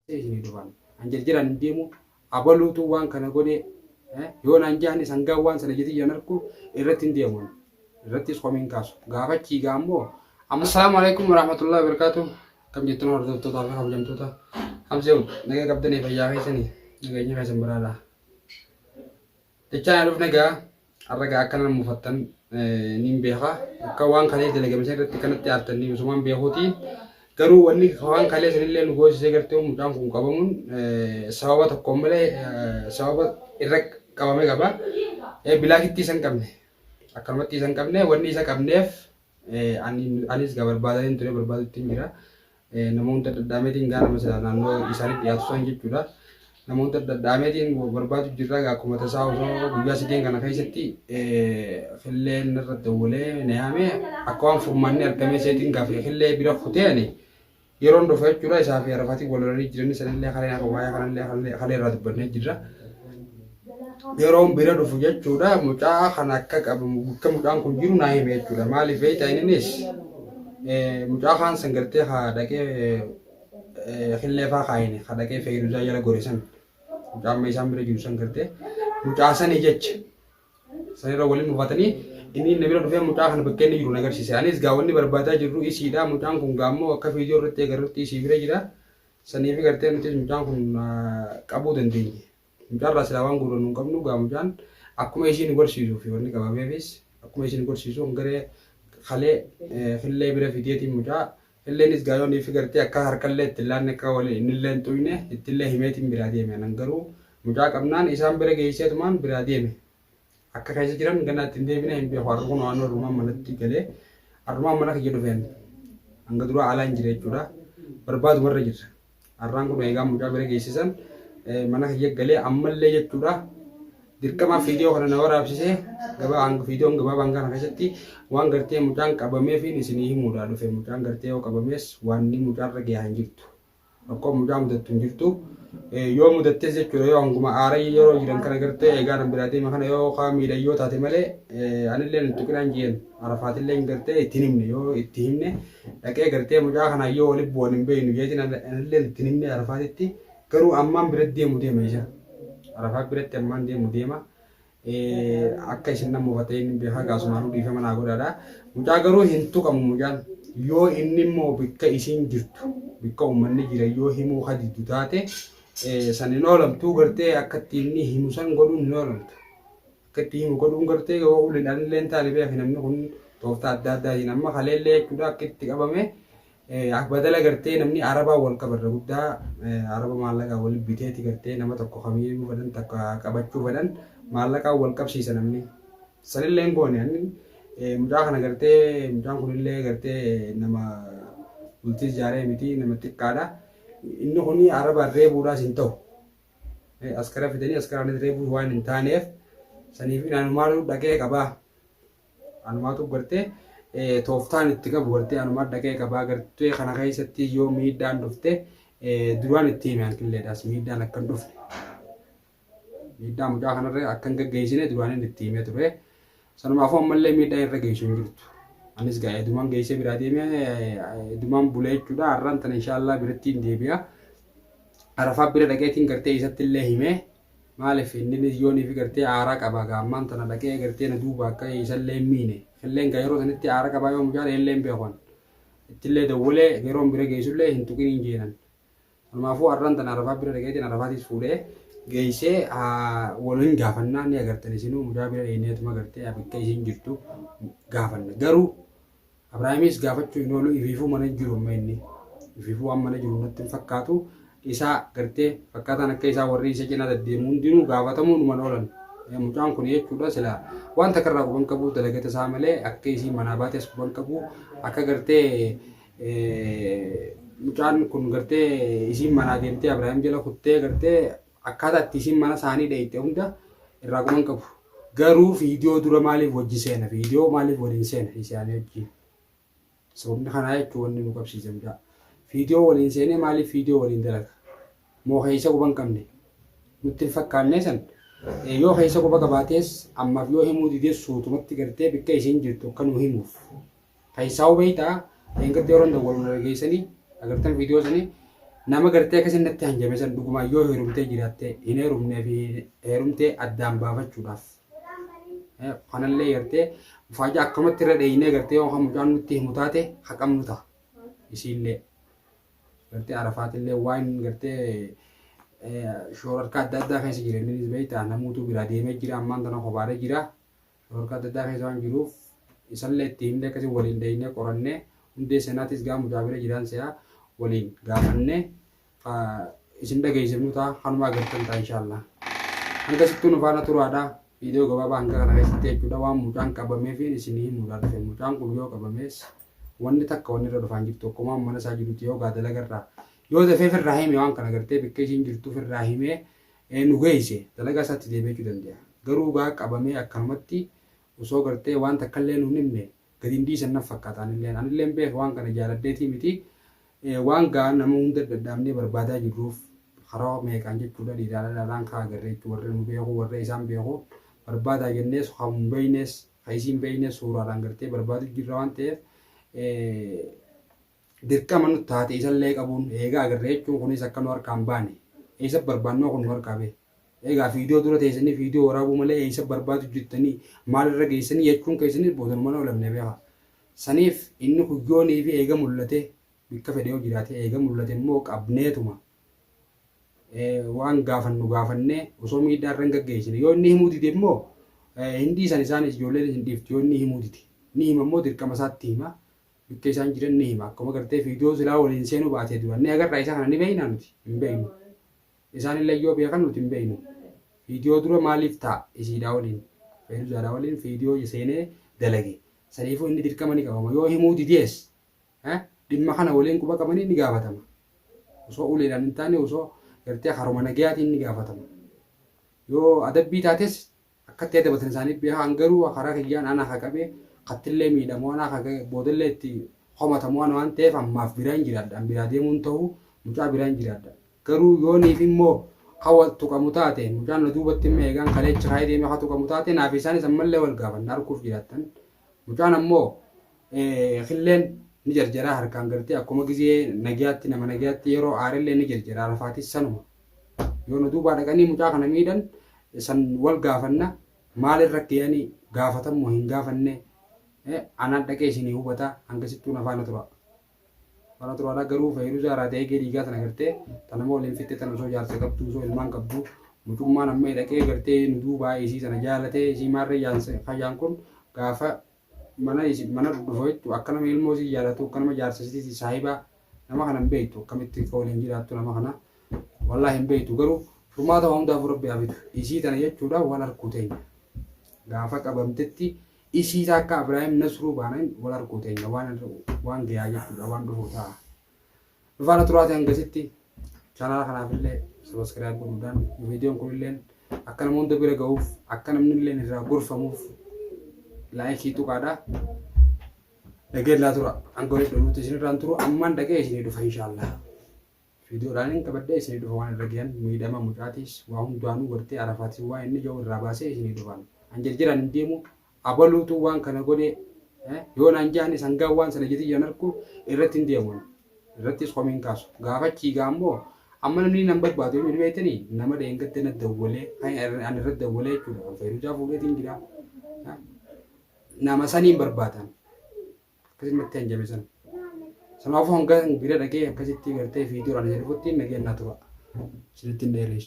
Isini dhufan anjir jiran deemu abaluutu waan kana godhe yoo naan jaani sangaa waan sana jeti janarku irratti deemu irrattis komiin kaasu gaafachi gaammoo assalamu alaykum warahmatullahi wabarakatuh kam jettan hordoftoota fi kabajamtoota hamseewu nagaa qabdanii fayyaa keessanii nageenya keessan biraadha dachaa dhufne gaa arraga akkana mufattan nin beeka akka waan kalee dalagamsa irratti kanatti aartanii usumaan beekuutiin garuu wanni waan kalee sanillee nu goosisee gartee mucaan kun qabamuun sababa tokko malee sababa irra qabame qaba bilaakitti isan qabne akkanumatti isan qabne wanni isa qabneef anis gaa barbaadanii ture barbaadutti jira namoota dadhaameetiin gaana mesela naannoo isaanitti dhiyaatu san jechuudha namoota dadhaameetiin barbaadu jirra gaa akkuma tasaa osoo guyyaa sideen kana keessatti filleen irra dawwalee neeyame akka waan furmaanni argamee seetiin gaafee fillee bira futeeni yeroon dhufa jechuudha isaa fi arafaatiin wal lolanii jiran sanillee kalee akka waa'ee kanallee kalee irraa dubbannee jirra yeroon bira dhufu jechuudha mucaa kan akka qabamu bakka mucaan kun jiru naa hime jechuudha maaliif beektaa innis mucaa kaan san gartee haa dhaqee fillee faa kaayine haa dhaqee fayyaduu jala gorisan mucaa amma isaan bira jiru san gartee mucaa sanii jecha sanirra waliin mufatanii ini namira dhufee mucaa kana bakkee inni jiru nagarsiise anis gaawwanni barbaadaa jirru isiidha mucaan kun gaammoo akka viidiyoo irratti agarrutti isii bira jira saniifi gartee nuti mucaan kun qabuu dandeenye mucaan irraa silaa waan guutuu nu qabnu gaa mucaan akkuma isiin gorsiisuu fi wanni qabameefis akkuma isiin gorsiisuu garee kalee fillee bira fideetiin mucaa filleenis gaayoonni fi gartee akka harkallee itti laanne akka waliin innillee hin tuyne ittillee himeetiin biraa deeme anan garuu mucaa qabnaan isaan bira geesseetumaan biraa deeme akka keessa jiran gannaatti hin deebine hin beeku harkuun waan ormaan manatti galee harmaan mana kiyya dhufeen hanga dura alaa hin jire jechuudha barbaadu warra jirra harraan kun eegaa mucaa bira geessisan mana kiyya galee ammallee jechuudha dirqama viidiyoo kana na waraabsisee viidiyoon gabaabaan kana keessatti waan gartee mucaan qabamee fi isinii himuudhaa dhufe mucaan gartee yoo qabamees waan inni mucaarra gahaa hin jirtu akkoo mucaa mudattu hin jirtu yoo mudattes jechuudha yoo hanguma aaraa yeroo jiran kana gartee eegaa nan biraa deema kana yoo kaa miidhayyoo taate malee anillee nutti qinaan jeen arafaatillee hin gartee ittiin himne yoo itti himne dhaqee gartee mucaa kana yoo waliin bu'an hin beeynu jeetiin anillee ittiin himne arafaatitti garuu ammaan biratti deemu deema isa arafaat biratti ammaan deemu deema akka isin nama mufatee inni beekaa gaasumaanuu dhiifama naa godhaadha mucaa garuu hin tuqamu mucaan yoo inni immoo bakka isiin jirtu bakka uummanni jira yoo himuu hadidu taate sanin oolamtuu gartee akka ittiin himu san godhuun hin oolamtu akka itti himu godhuun gartee yoo uliin anillee hin taane beeku namni kun tooftaa adda addaatiin amma kaleellee jechuudha akka itti qabame badala gartee namni arabaa wal qabarra guddaa araba maallaqaa wal biteeti gartee nama tokko kamiyyuu fedhan takka qabachuu fedhan maallaqaa wal qabsiisa namni sanillee goone anni mucaa kana gartee mucaan kunillee gartee nama bultii ijaaree miti nama xiqqaadha inni kun arabaan reebuudhaas hin ta'u askara fidanii askaraanis reebuu waan hin taaneef saniif anumaatu dhaqee qabaa anumaatu gartee tooftaan itti qabu gartee anumaatu dhaqee qabaa gartee kana keessatti yoo miidhaan dhufte duraan itti hime hanqilleedhaas miidhaan akka hin dhufne miidhaa mucaa kanarra akka hin gaggeessine duraan itti himee ture sanumaafuu ammallee miidhaa irra geessu hin jirtu anis gaa edumaan geessee biraa deemee edumaan bulee jechuudha har'aan tana inshaallah biratti hin deebi'a arafaa bira dhaqeetiin gartee isatti illee himee maaliif inni yoonii fi gartee aaraa qaba gaammaan tana dhaqee gartee na duuba akka isallee miine filleen gaa yeroo sanitti aaraa qabaa yoo mucaan illee hin beekon ittillee dawwalee yeroon bira geessullee hin tuqin hin jeenan sanumaafuu har'aan tana arafaa bira dhaqeetiin arafaatis fuudhee geessee waliin gaafannaa ni agartan isinuu mucaa bira dheeneetuma gartee bakka isiin jirtu gaafanna garuu Abrahaamis gaafachuu hin oolu ifiifuu mana jiru amma inni ifiifuu waan mana jiru natti hin fakkaatu isaa gartee fakkaataan akka isaa warri isa cinaa deddeemuu hundinuu gaafatamuu numan oolan mucaan kun jechuudha silaa waan takka irraa quban qabu dalagata isaa malee akka isii manaa baates quban qabu akka gartee mucaan kun gartee isiin manaa deemtee Abrahaam jala kuttee gartee akkaataa itti isiin mana isaanii dheeyite hunda irraa quban qabu garuu viidiyoo dura maaliif wajji seena viidiyoo maaliif waliin seena isaanii wajjiin sababni kanaa jechuun wanni nu qabsiise mucaa viidiyoo waliin seenee maaliif viidiyoo waliin dalaga moo keessa quban qabne nutti hin fakkaanne san yoo keessa quba qabaatees ammaaf yoo himuu didees suutumatti gartee bakka isiin jirtu akka nu himuuf keessaa hubeeytaa gartee yeroo dawwalu geessanii agartan viidiyoo sanii nama gartee akkasitti hanjame san dhuguma yoo heerumtee jiraatte hin heerumnee fi heerumtee addaan baafachuudhaaf. Kanallee gartee faajaa akkamatti irra dheeyinee gartee yoo mucaan nutti himu taate haqamnu ta'a. Isiillee gartee arafaatillee waan gartee shoorarkaa adda addaa keessa jiran innis beektaa namoota biraa deemee jira ammaan tana kophaadhee jira. Shoorarkaa adda addaa keessa waan jiruuf isallee itti himnee akkasii waliin dheeyinee qorannee hundee seenaatis gaa mucaabira jiraan se'aa waliin gaafannee isin dhageessifnu ta'a kanuma agartan ta'a inshaallah. Hanga sittuu nu faana turaadha. Viidiyoo gabaabaa hanga kana keessatti jechuudha waan mucaan qabamee fi isin himuudhaan dhufe mucaan kun yoo qabamees wanni takka wanni irra dhufaan jirtu tokkumaa mana isaa jirutti yoo gaadala garraa yoo dafee firraa hime waan kana gartee bakka isiin jirtu firraa himee nu geesse dalagaa isaatti deebi'uu danda'a. Garuu gaa qabamee akkanumatti osoo gartee waan takka illee nu himne gadi hin dhiisan naf fakkaataan illee anillee beeku waan kana jaaladdeetii miti waan gaa nama hunda dadhabnee barbaadaa jirruuf karaa meeqaan jechuudha dhiiraan kaa agarree jechuudha warri nu beeku warri isaan beeku barbaadaa jennees kan beeynes kan isiin beeynes suuraadhaan gartee barbaadu jirra waan ta'eef dirqama nuti taate isallee qabuun eegaa agarree jechuun kunis akka nu harkaan baane eessa barbaannoo kun nu harkaa bee egaa viidiyoo dura teessanii viidiyoo waraabuu malee eessa barbaadu jettanii maalirra geessanii jechuun keessanii boodan mana olamne beeka saniif inni kuyyoonii fi eega mul'ate bikka fedhee yoo jiraate eega mul'ate immoo qabneetuma waan gaafannu gaafannee osoo miidhaa irra hin gaggeessine yoo inni himuu dide immoo hindi isaanis ijoolleen hin dhiifti yoo inni himuu dide ni hima immoo dirqama isaatti hima bikka isaan jiran ni hima akkuma gartee viidiyoo silaa waliin seenuu baatee duran ni agarraa isaa kana ni beeknaa nuti hin beeknu isaanillee yoo beekan nuti hin beeknu viidiyoo dura maaliif ta'a isiidhaa waliin feeruzaadhaa waliin viidiyoo seenee dalage saniifuu inni dirqama ni qabama yoo himuu didees dhimma kana waliin quba qabanii ni gaafatama osoo uleedhaan hin taane osoo gartee haruma nagayaatiin ni gaafatama yoo adabbii taates akkatti adabatan isaanii beekan garuu karaa kiyyaan ana haqabee kattillee miidhamoo ana haqee boodallee itti homatamoo ana waan ta'eef ammaaf biraan jiraadha biraa deemuun ta'uu mucaa biraan jiraadha garuu yooniif immoo hawwattu qabu taate mucaan na duubatti immoo eegaan kaleecha kaayee deemee hatu qabu taate naaf isaanis ammallee wal gaafanna arguuf jiraattan mucaan ammoo killeen ni jarjaraa harkaan gartee akkuma gizee nagayaatti nama nagayaatti yeroo aarillee ni jarjaraa rafaatis sanuma yoo na duubaa dhaqanii mucaa kana miidhan san wal gaafanna maalirra kiyanii gaafatamoo hin gaafanne anaan dhaqee isinii hubata hanga sittuun afaana tura. Afaana turaadhaa garuu fayyaduu jaaraa ta'ee dhiigaa tana gartee tanama waliin fitte tana osoo jaarsa qabdu osoo ilmaan qabdu mucummaan amma dhaqee gartee nu duubaa isii sana jaalatee isii maarree fayyaan kun gaafa mana dhufu jechuudha akka nama ilmoo isii jaalatu akka nama jaarsa isii saahibaa nama kana hin beektu akkamitti waliin jiraattu nama kana wallaa hin beektu garuu furmaata waan hundaaf rabbi haafitu isii tana jechuudha waan harkuu teenya gaafa qabamtetti isii akka Ibraahim Nasruu baanan wal harkuu teenya waan gayaa jechuudha waan dhufu ta'a. Dhufaana turaate hangasitti chaanala kanaafillee sabiskiraayib godhuudhaan viidiyoon kunillee akka nama hunda bira ga'uuf akka namni illee irraa gorfamuuf laayikii tuqaadha. Dhageellaa tura hangolee dhufuutti isinirraan turu ammaan dhagee isinii dhufa inshaallah. Viidiyoodhaan hin qabadde isinii dhufa waan irra gahan miidhama mucaatis waa hundaanuu gartee arafaatis waa inni jiru irraa baasee isinii dhufaan. Anjarjiraan hin deemu abaluutu waan kana godhe yoo naan jaanis hangaa waan sana jeti jan arku irratti hin deemuun irrattis komiin kaasu gaafachii gaammoo amma namni nan barbaadu yoo beektanii nama dheengatte na dawwalee an irratti dawwalee jechuudha fayyaduu fuudheetiin jira nama saniin barbaadan akkasitti hanjame sana sanaafuu hanga bira dhaqee akkasitti gartee viidiyoodhaan jedhutti nageenyaa tura isinitti hin dheereessu.